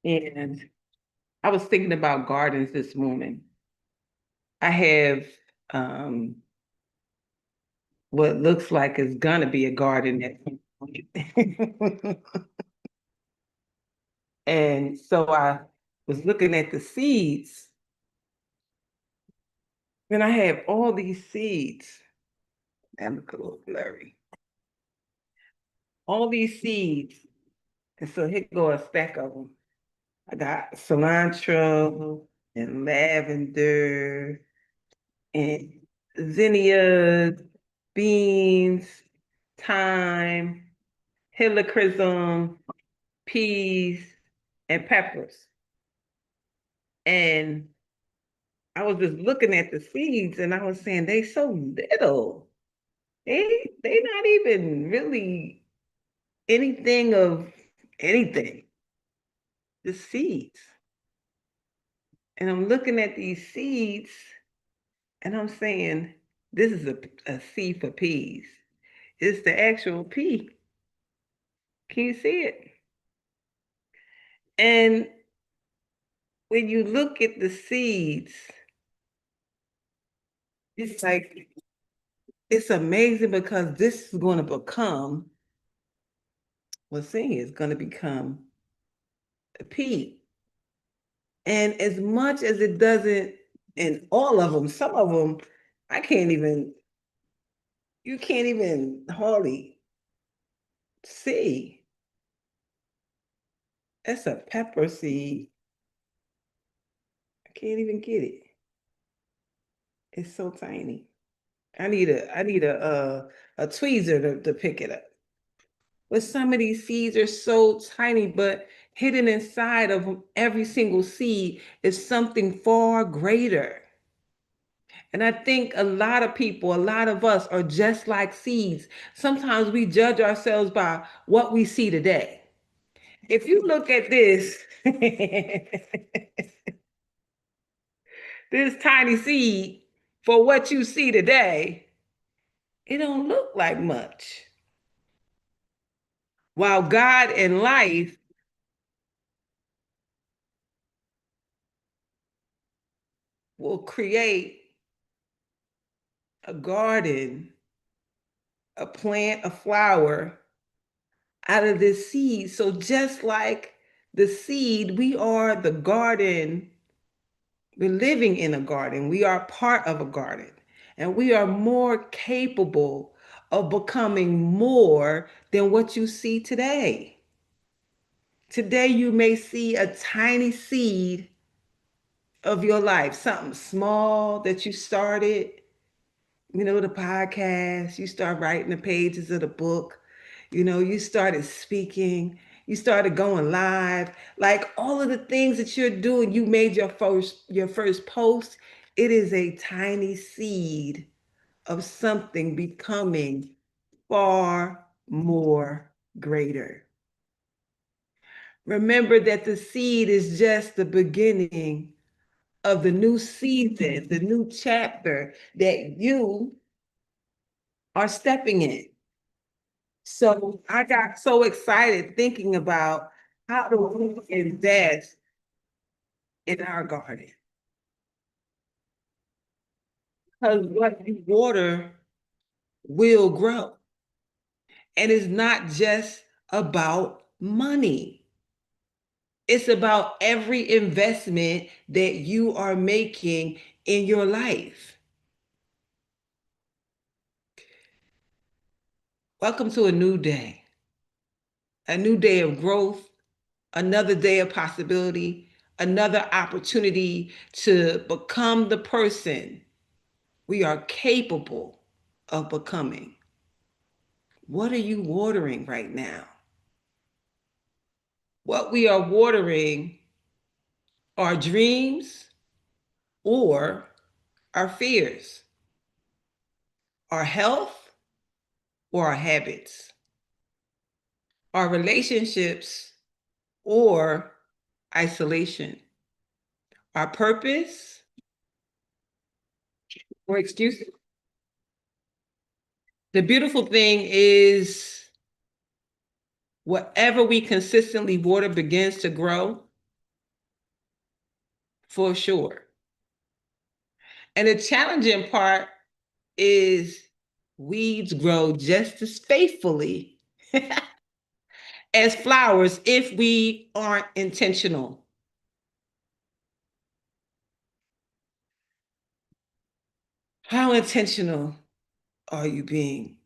And I was thinking about gardens this morning. I have what looks like is gonna be a garden at some point. And so I was looking at the seeds, and I have all these seeds. That look a little blurry. All these seeds. And so here go a stack of them. I got cilantro and lavender and zinnias, beans, thyme, helichrysum, peas, and peppers. And I was just looking at the seeds and I was saying they so little. They not even really anything of anything. The seeds. And I'm looking at these seeds and I'm saying, this is a seed for peas. It's the actual pea. Can you see it? And when you look at the seeds, it's like, it's amazing because this is going to become, well, seeing is going to become a pea. And as much as it doesn't, and all of them, some of them, I can't even, you can't even hardly see. That's a pepper seed. I can't even get it. It's so tiny. I need a tweezer to pick it up. But some of these seeds are so tiny, but hidden inside of every single seed is something far greater. And I think a lot of people, a lot of us are just like seeds. Sometimes we judge ourselves by what we see today. If you look at this, this tiny seed for what you see today, it don't look like much. While God in life will create a garden, a plant, a flower out of this seed. So just like the seed, we are the garden. We're living in a garden. We are part of a garden. And we are more capable of becoming more than what you see today. Today, you may see a tiny seed of your life, something small that you started, the podcast, you start writing the pages of the book, you started speaking, you started going live, like all of the things that you're doing, you made your first post. It is a tiny seed of something becoming far more greater. Remember that the seed is just the beginning of the new season, the new chapter that you are stepping in. So I got so excited thinking about how do we invest in our garden? Because what you water will grow. And it's not just about money. It's about every investment that you are making in your life. Welcome to a new day of growth, another day of possibility, another opportunity to become the person we are capable of becoming. What are you watering right now? What we are watering are dreams or our fears, our health or our habits, our relationships or isolation, our purpose or excuses. The beautiful thing is whatever we consistently water begins to grow. for sure. And the challenging part is weeds grow just as faithfully as flowers if we aren't intentional. How intentional are you being?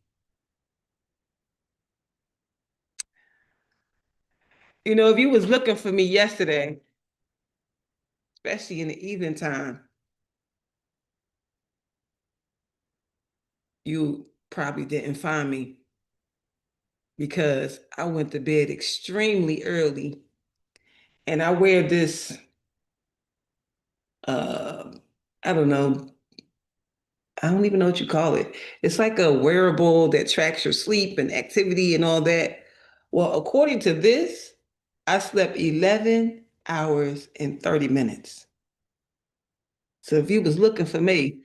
You know, if you was looking for me yesterday, especially in the evening time, you probably didn't find me because I went to bed extremely early and I wear this uh I don't know, I don't even know what you call it. It's like a wearable that tracks your sleep and activity and all that. Well, according to this, I slept 11 hours and 30 minutes. So if you was looking for me,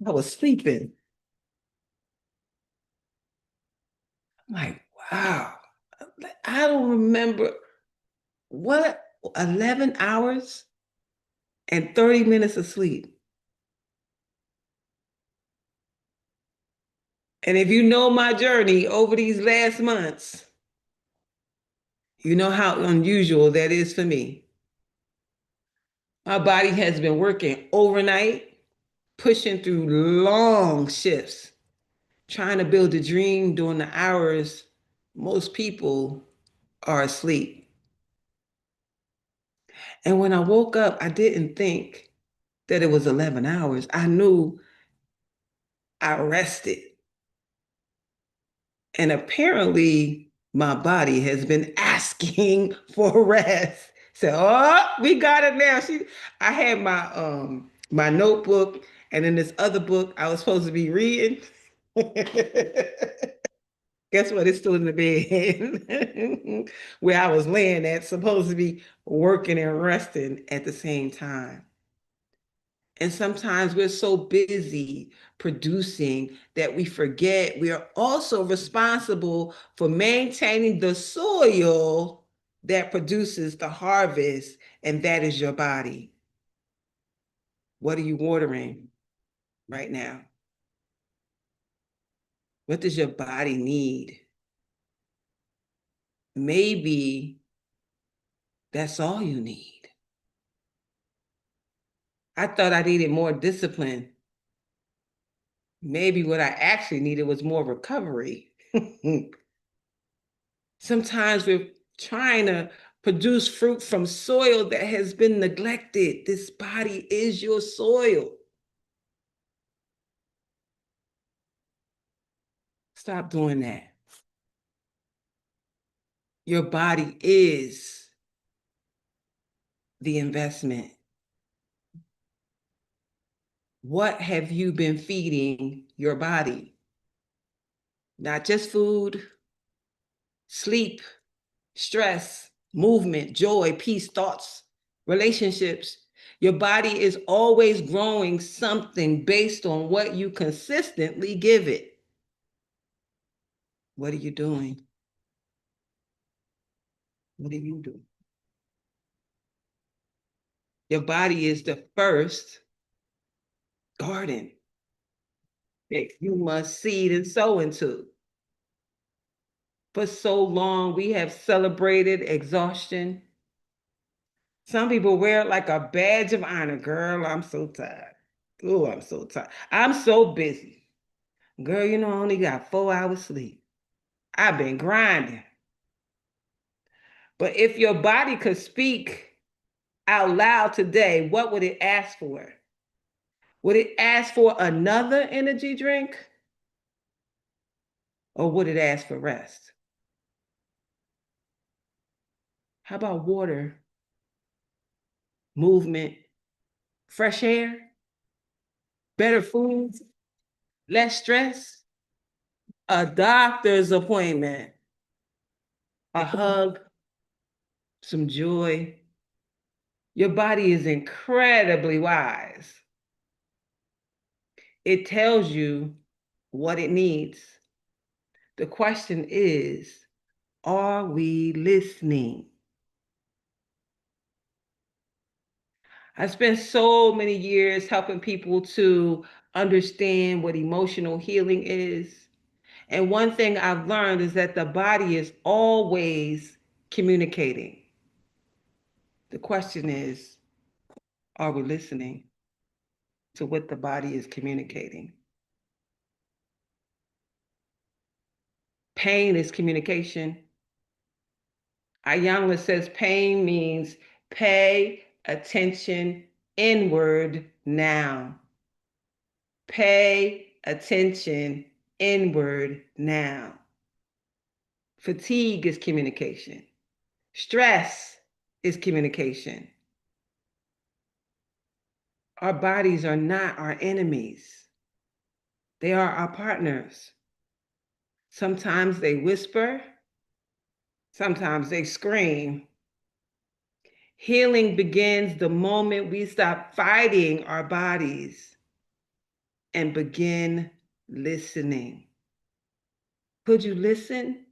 I was sleeping. I'm like, wow. I don't remember what 11 hours and 30 minutes of sleep. And if you know my journey over these last months, you know how unusual that is for me. My body has been working overnight, pushing through long shifts, trying to build a dream during the hours most people are asleep. And when I woke up, I didn't think that it was 11 hours. I knew I rested. And apparently, my body has been asking for rest. So, oh, we got it now. I had my notebook, and in this other book I was supposed to be reading. Guess what? It's still in the bed where I was laying at, supposed to be working and resting at the same time. And sometimes we're so busy producing that we forget we are also responsible for maintaining the soil that produces the harvest, and that is your body. What are you watering right now? What does your body need? Maybe that's all you need. I thought I needed more discipline. Maybe what I actually needed was more recovery. Sometimes we're trying to produce fruit from soil that has been neglected. This body is your soil. Stop doing that. Your body is the investment. What have you been feeding your body? Not just food, sleep, stress, movement, joy, peace, thoughts, relationships. Your body is always growing something based on what you consistently give it. What are you doing? What are you doing? Your body is the first garden that you must seed and sow into. For so long, we have celebrated exhaustion. Some people wear it like a badge of honor. Girl, I'm so tired. Oh, I'm so tired. I'm so busy. Girl, you know, I only got 4 hours sleep. I've been grinding. But if your body could speak out loud today, what would it ask for? Would it ask for another energy drink or would it ask for rest? How about water, movement, fresh air, better foods, less stress, a doctor's appointment, a hug, some joy? Your body is incredibly wise. It tells you what it needs. The question is, are we listening? I spent so many years helping people to understand what emotional healing is. And one thing I've learned is that the body is always communicating. The question is, are we listening to what the body is communicating? Pain is communication. Ayanla says pain means pay attention inward now. Pay attention inward now. Fatigue is communication. Stress is communication. Our bodies are not our enemies. They are our partners. Sometimes they whisper, sometimes they scream. Healing begins the moment we stop fighting our bodies and begin listening. Could you listen?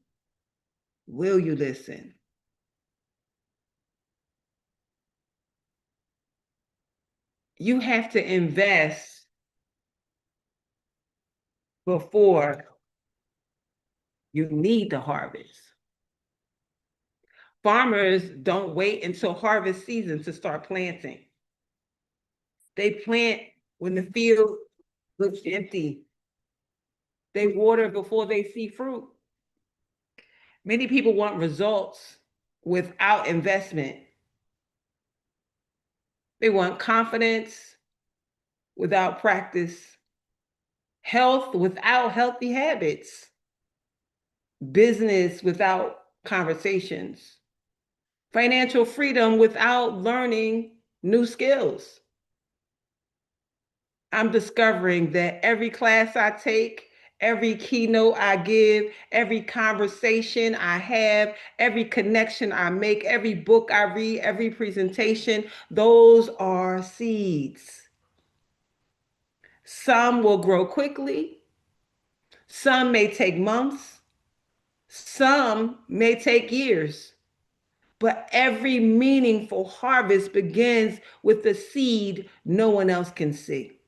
Will you listen? You have to invest before you need the harvest. Farmers don't wait until harvest season to start planting. They plant when the field looks empty. They water before they see fruit. Many people want results without investment. They want confidence without practice, health without healthy habits, business without conversations, financial freedom without learning new skills. I'm discovering that every class I take, every keynote I give, every conversation I have, every connection I make, every book I read, every presentation, those are seeds. Some will grow quickly, some may take months, some may take years. But every meaningful harvest begins with the seed no one else can see.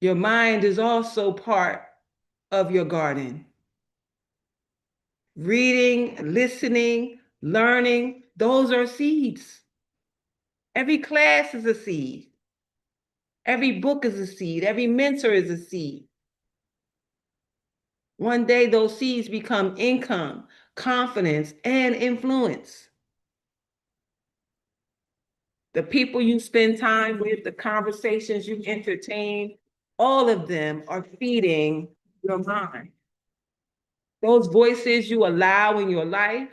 Your mind is also part of your garden. Reading, listening, learning, those are seeds. Every class is a seed. Every book is a seed. Every mentor is a seed. One day, those seeds become income, confidence, and influence. The people you spend time with, the conversations you entertain, all of them are feeding your mind. Those voices you allow in your life.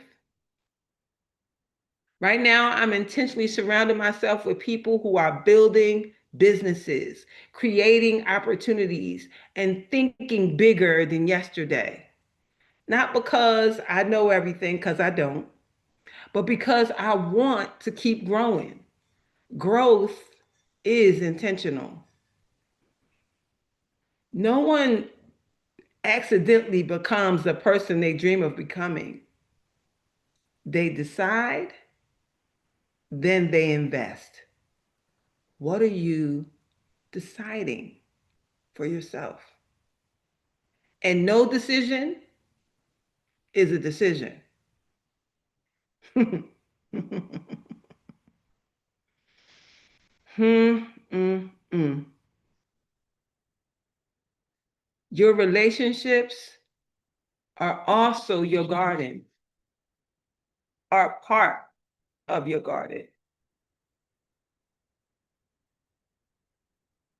Right now, I'm intentionally surrounding myself with people who are building businesses, creating opportunities, and thinking bigger than yesterday. Not because I know everything, because I don't, but because I want to keep growing. Growth is intentional. No one accidentally becomes the person they dream of becoming. They decide, then they invest. What are you deciding for yourself? And no decision is a decision. hmm, mm, mm. Your relationships are also your garden, are part of your garden.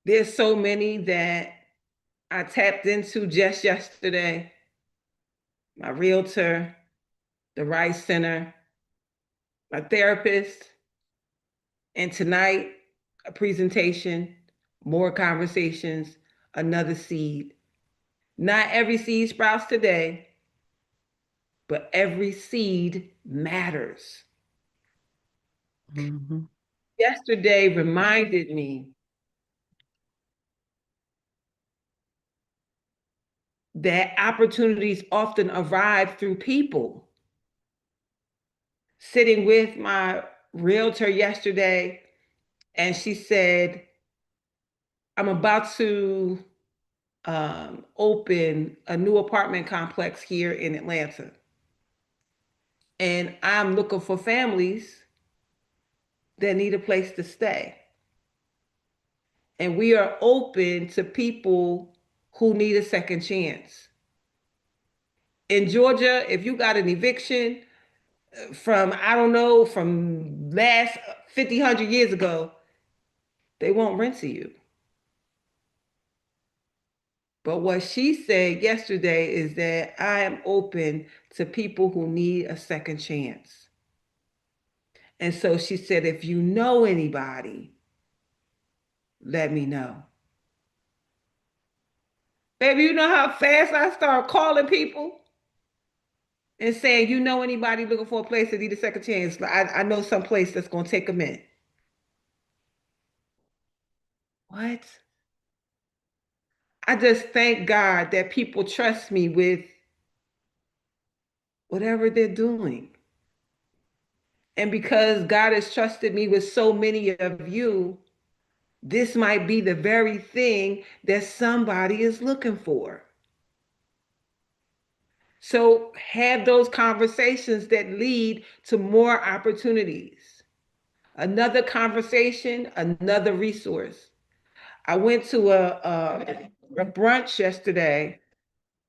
There's so many that I tapped into just yesterday. My realtor, the Rice Center, my therapist, and tonight, a presentation, more conversations, another seed. Not every seed sprouts today, but every seed matters. Mhm. Yesterday reminded me that opportunities often arrive through people. sitting with my realtor yesterday, and she said, I'm about to open a new apartment complex here in Atlanta. And I'm looking for families that need a place to stay. And we are open to people who need a second chance. In Georgia, if you got an eviction from, I don't know, from last 50, 100 years ago, they won't rent to you. But what she said yesterday is that I am open to people who need a second chance. And so she said, if you know anybody, let me know. Baby, you know how fast I start calling people and saying, you know anybody looking for a place that need a second chance? I know some place that's going to take them in. What? I just thank God that people trust me with whatever they're doing. And because God has trusted me with so many of you, this might be the very thing that somebody is looking for. So have those conversations that lead to more opportunities. Another conversation, another resource. I went to a brunch yesterday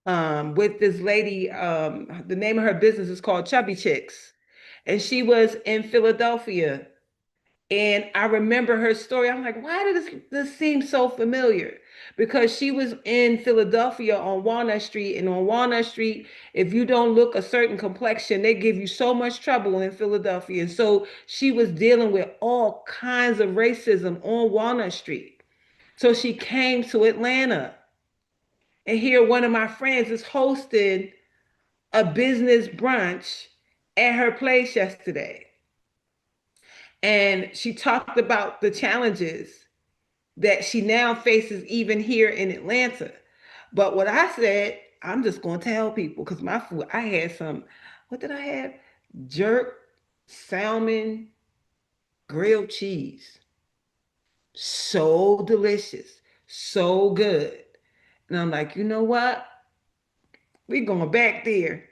with this lady. The name of her business is called Chubby Chicks, and she was in Philadelphia. And I remember her story. I'm like, why does this seem so familiar? Because she was in Philadelphia on Walnut Street. And on Walnut Street, if you don't look a certain complexion, they give you so much trouble in Philadelphia. And so she was dealing with all kinds of racism on Walnut Street. So she came to Atlanta. And here, one of my friends is hosting a business brunch at her place yesterday. And she talked about the challenges that she now faces even here in Atlanta. But what I said, I'm just going to tell people because my food, I had some, what did I have? Jerk, salmon, grilled cheese. So delicious, so good. And I'm like, you know what? We're going back there.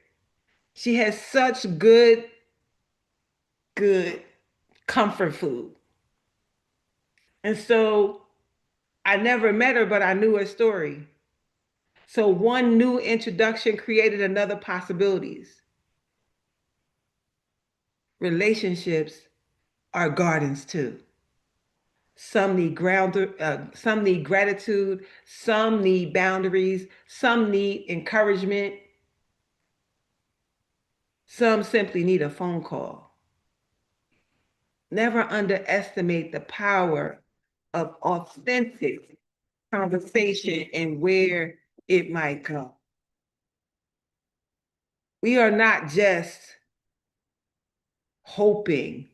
She has such good comfort food. And so I never met her, but I knew her story. So one new introduction created another possibilities. Relationships are gardens too. Some need gratitude, some need boundaries, some need encouragement, some simply need a phone call. Never underestimate the power of authentic conversation and where it might go. We are not just hoping,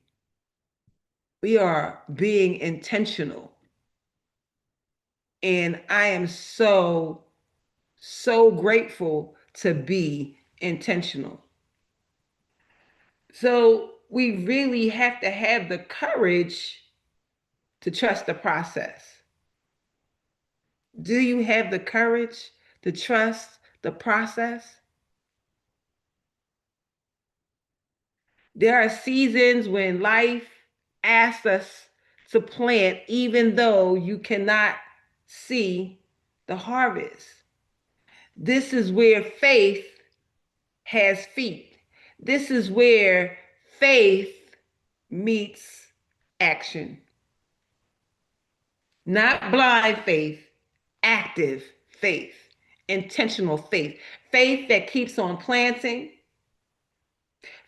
we are being intentional. And I am so grateful to be intentional. So we really have to have the courage to trust the process. Do you have the courage to trust the process? There are seasons when life asks us to plant, even though you cannot see the harvest. This is where faith has feet. This is where faith meets action. Not blind faith, active faith, intentional faith. Faith that keeps on planting,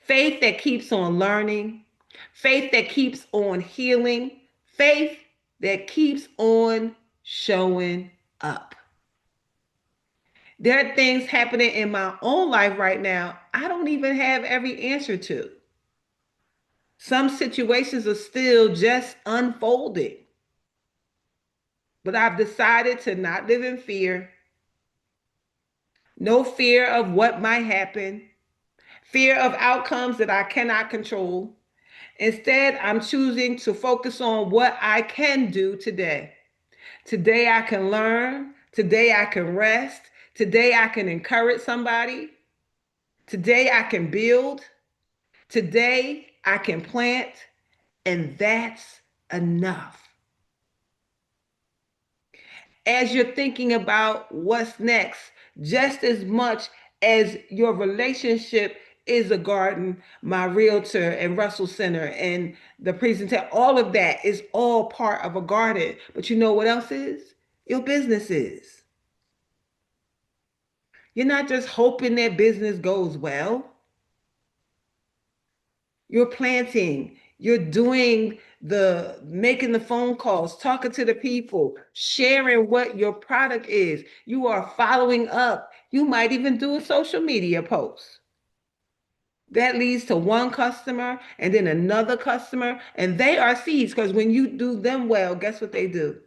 faith that keeps on learning, faith that keeps on healing, faith that keeps on showing up. There are things happening in my own life right now I don't even have every answer to. Some situations are still just unfolding, but I've decided to not live in fear. No fear of what might happen. fear of outcomes that I cannot control. Instead, I'm choosing to focus on what I can do today. Today, I can learn. Today, I can rest. Today, I can encourage somebody. Today, I can build. Today, I can plant. And that's enough. As you're thinking about what's next, just as much as your relationship is a garden, my realtor and Russell Center and the presentation, all of that is all part of a garden. But you know what else is? Your business is. You're not just hoping that business goes well. You're planting, you're doing the making the phone calls, talking to the people, sharing what your product is. You are following up. You might even do a social media post. That leads to one customer and then another customer, and they are seeds because when you do them well, guess what they do?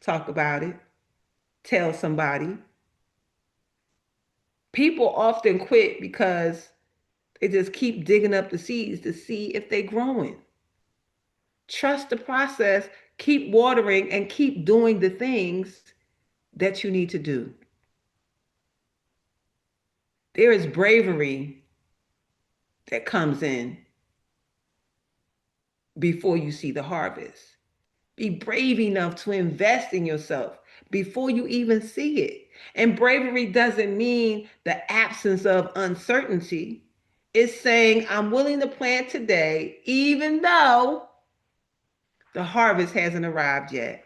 Talk about it, tell somebody. People often quit because they just keep digging up the seeds to see if they're growing. Trust the process, keep watering, and keep doing the things that you need to do. There is bravery that comes in before you see the harvest. Be brave enough to invest in yourself before you even see it. And bravery doesn't mean the absence of uncertainty. It's saying, I'm willing to plant today, even though the harvest hasn't arrived yet.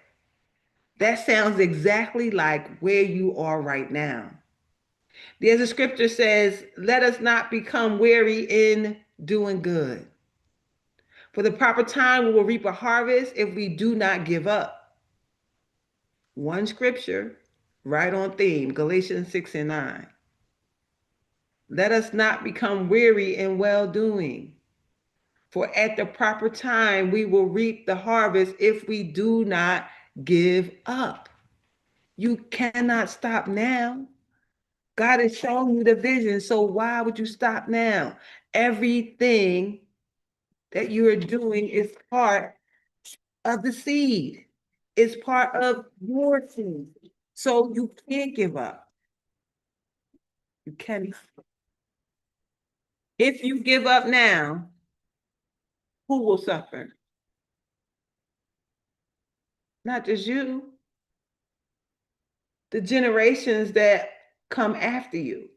That sounds exactly like where you are right now. There's a scripture says, let us not become weary in doing good. For the proper time, we will reap a harvest if we do not give up. One scripture, right on theme, Galatians 6 and 9. Let us not become weary in well doing. For at the proper time, we will reap the harvest if we do not give up. You cannot stop now. God is showing you the vision, so why would you stop now? Everything that you are doing is part of the seed. It's part of your seed. So you can't give up. You can. If you give up now, who will suffer? Not just you, the generations that come after you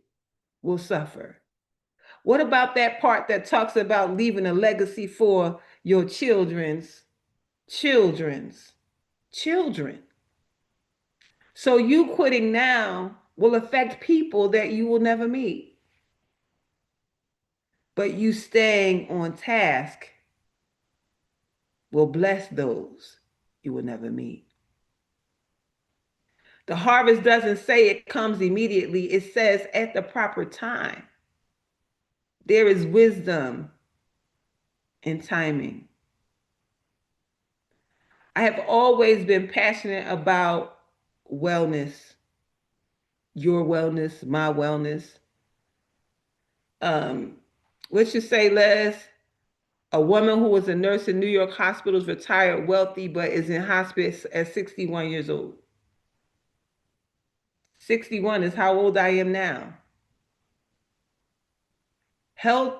will suffer. What about that part that talks about leaving a legacy for your children's children? So you quitting now will affect people that you will never meet. But you staying on task will bless those you will never meet. The harvest doesn't say it comes immediately, it says at the proper time. There is wisdom in timing. I have always been passionate about wellness, your wellness, my wellness. What you say, Les? A woman who was a nurse in New York hospitals, retired wealthy, but is in hospice at 61 years old. 61 is how old I am now. Health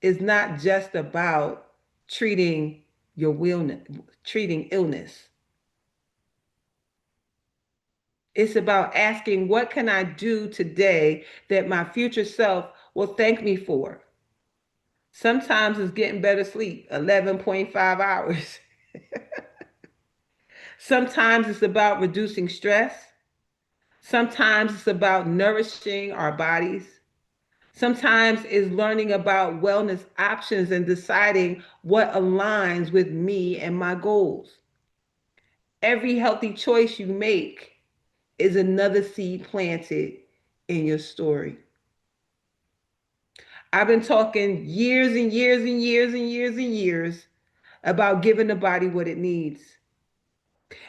is not just about treating your wellness, treating illness. It's about asking, what can I do today that my future self will thank me for? Sometimes it's getting better sleep, 11.5 hours. Sometimes it's about reducing stress. Sometimes it's about nourishing our bodies. Sometimes it's learning about wellness options and deciding what aligns with me and my goals. Every healthy choice you make is another seed planted in your story. I've been talking years and years and years and years and years about giving the body what it needs.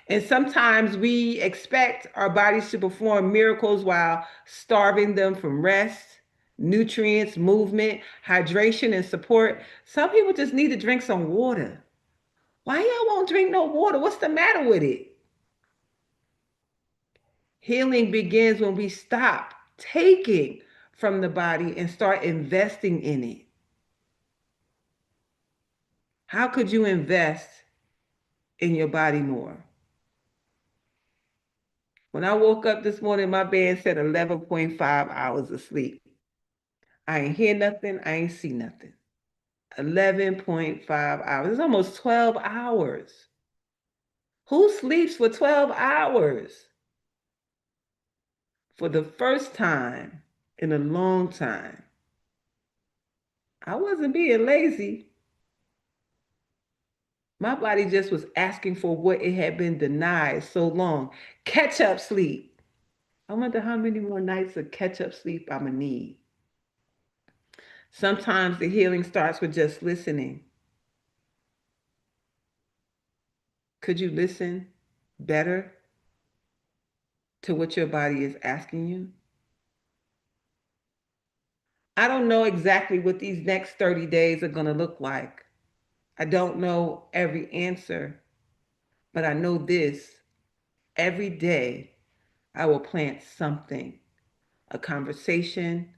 And sometimes we expect our bodies to perform miracles while starving them from rest, nutrients, movement, hydration, and support. Some people just need to drink some water. Why y'all won't drink no water? What's the matter with it? Healing begins when we stop taking from the body and start investing in it. How could you invest in your body more? When I woke up this morning, my bed said 11.5 hours of sleep. I ain't hear nothing. I ain't see nothing. 11.5 hours. It's almost 12 hours. Who sleeps for 12 hours? For the first time in a long time, I wasn't being lazy. My body just was asking for what it had been denied so long. Catch up sleep. I wonder how many more nights of catch up sleep I'm going to need. Sometimes the healing starts with just listening. Could you listen better to what your body is asking you? I don't know exactly what these next 30 days are going to look like. I don't know every answer, but I know this. Every day, I will plant something, a conversation,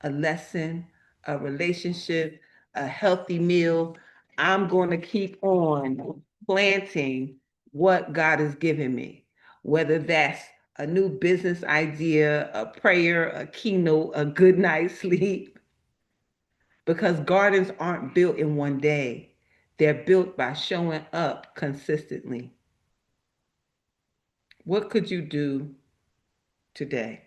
a lesson, a relationship, a healthy meal. I'm going to keep on planting what God has given me, whether that's a new business idea, a prayer, a keynote, a good night's sleep, because gardens aren't built in one day. They're built by showing up consistently. What could you do today?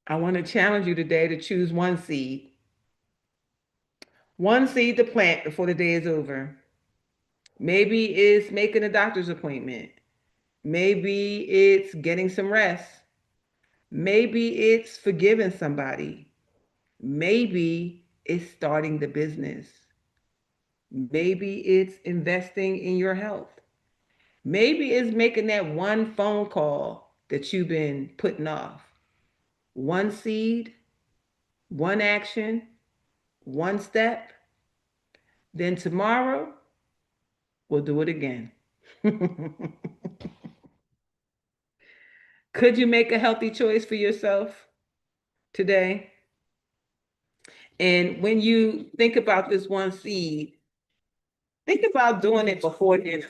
I want to challenge you today to choose one seed to plant before the day is over. Maybe it's making a doctor's appointment. Maybe it's getting some rest. Maybe it's forgiving somebody. Maybe it's starting the business. Maybe it's investing in your health. Maybe it's making that one phone call that you've been putting off. One seed, one action, one step. Then tomorrow, we'll do it again. Could you make a healthy choice for yourself today? And when you think about this one seed, think about doing it before dinner.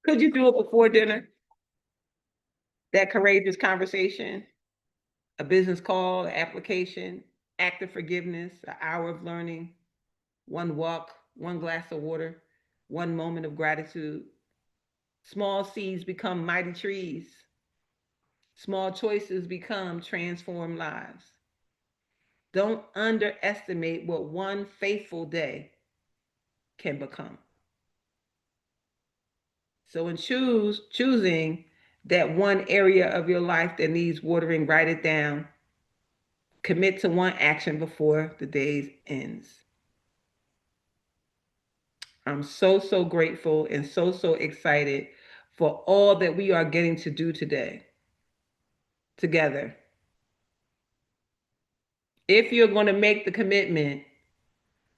Could you do it before dinner? That courageous conversation, a business call, an application, act of forgiveness, an hour of learning, one walk, one glass of water, one moment of gratitude. Small seeds become mighty trees. Small choices become transformed lives. Don't underestimate what one faithful day can become. So in choosing that one area of your life that needs watering, write it down. Commit to one action before the day ends. I'm so grateful and so excited for all that we are getting to do today together. If you're going to make the commitment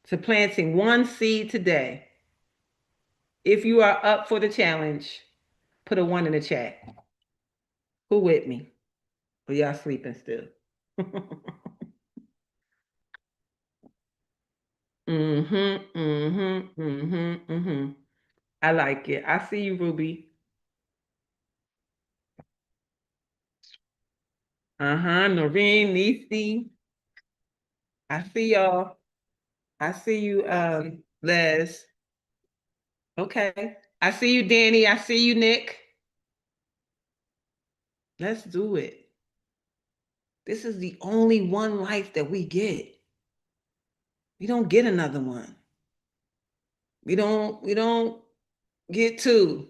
to planting one seed today, if you are up for the challenge, put a one in the chat. Who with me? Or y'all sleeping still? Mm-hmm, mm-hmm, mm-hmm, mm-hmm. I like it. I see you, Ruby. Uh-huh. Noreen, Nisi. I see y'all. I see you, Les. Okay. I see you, Danny. I see you, Nick. Let's do it. This is the only one life that we get. We don't get another one. We don't get two.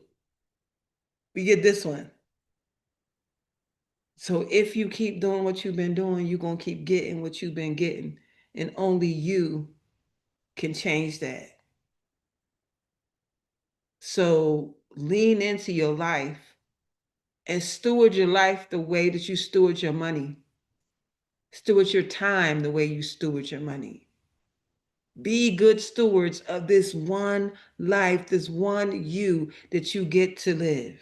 We get this one. So if you keep doing what you've been doing, you're going to keep getting what you've been getting. And only you can change that. So lean into your life and steward your life the way that you steward your money. Steward your time the way you steward your money. Be good stewards of this one life, this one you that you get to live.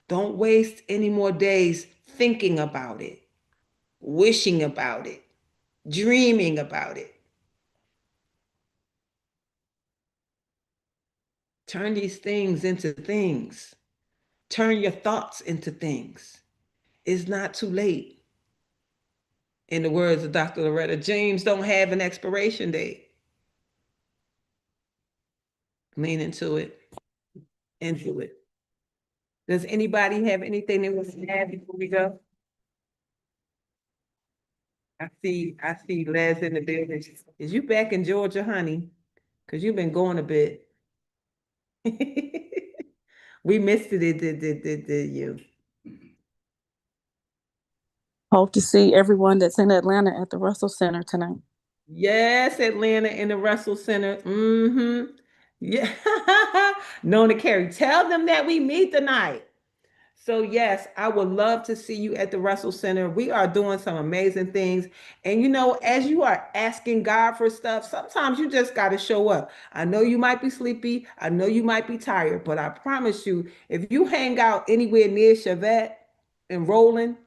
Don't waste any more days thinking about it, wishing about it, dreaming about it. Turn these things into things. Turn your thoughts into things. It's not too late. In the words of Dr. Loretta, James don't have an expiration date. Lean into it. Does anybody have anything they want to add before we go? I see Les in the building. Is you back in Georgia, honey? Because you've been going a bit. We missed it, did you? Hope to see everyone that's in Atlanta at the Russell Center tonight. Yes, Atlanta in the Russell Center. Mm-hmm. Yeah. Nona Carey, tell them that we meet tonight. So yes, I would love to see you at the Russell Center. We are doing some amazing things. And as you are asking God for stuff, sometimes you just got to show up. I know you might be sleepy. I know you might be tired, but I promise you, if you hang out anywhere near Chevette and Roland,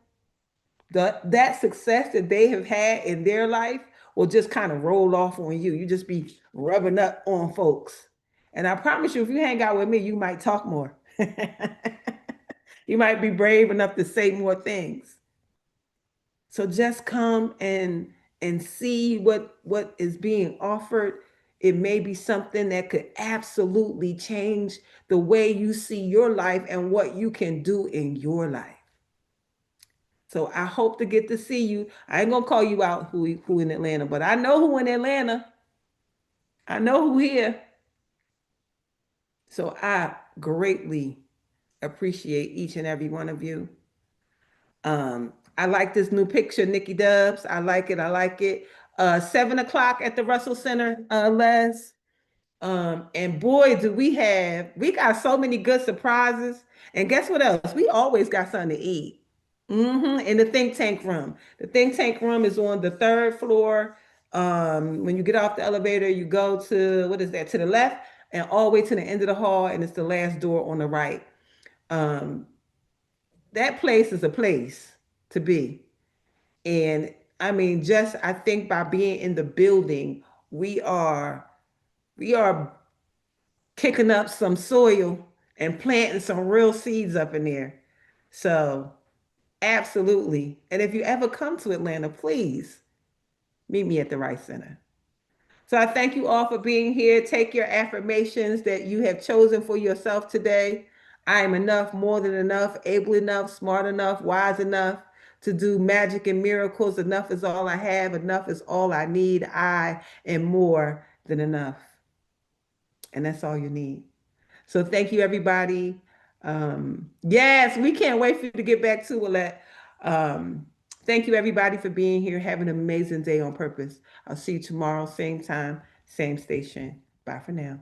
that success that they have had in their life will just kind of roll off on you. You just be rubbing up on folks. And I promise you, if you hang out with me, you might talk more. You might be brave enough to say more things. So just come and see what is being offered. It may be something that could absolutely change the way you see your life and what you can do in your life. So I hope to get to see you. I ain't gonna call you out who in Atlanta, but I know who in Atlanta. I know who here. So I greatly appreciate each and every one of you. I like this new picture, Nikki Dubs. I like it. I like it. 7 o'clock at the Russell Center, Les. And boy, we got so many good surprises. And guess what else? We always got something to eat. In the think tank room. The think tank room is on the third floor. When you get off the elevator, you go to what is that? To the left and all the way to the end of the hall, and it's the last door on the right. Um, that place is a place to be. And I mean, just I think by being in the building, we are we are kicking up some soil and planting some real seeds up in there. So absolutely. And if you ever come to Atlanta, please meet me at the Rice Center. So I thank you all for being here. Take your affirmations that you have chosen for yourself today. I am enough, more than enough, able enough, smart enough, wise enough to do magic and miracles. Enough is all I have. Enough is all I need. I am more than enough. And that's all you need. So thank you, everybody. Yes, we can't wait for you to get back to Willette. Thank you, everybody, for being here. Have an amazing day on purpose. I'll see you tomorrow, same time, same station. Bye for now.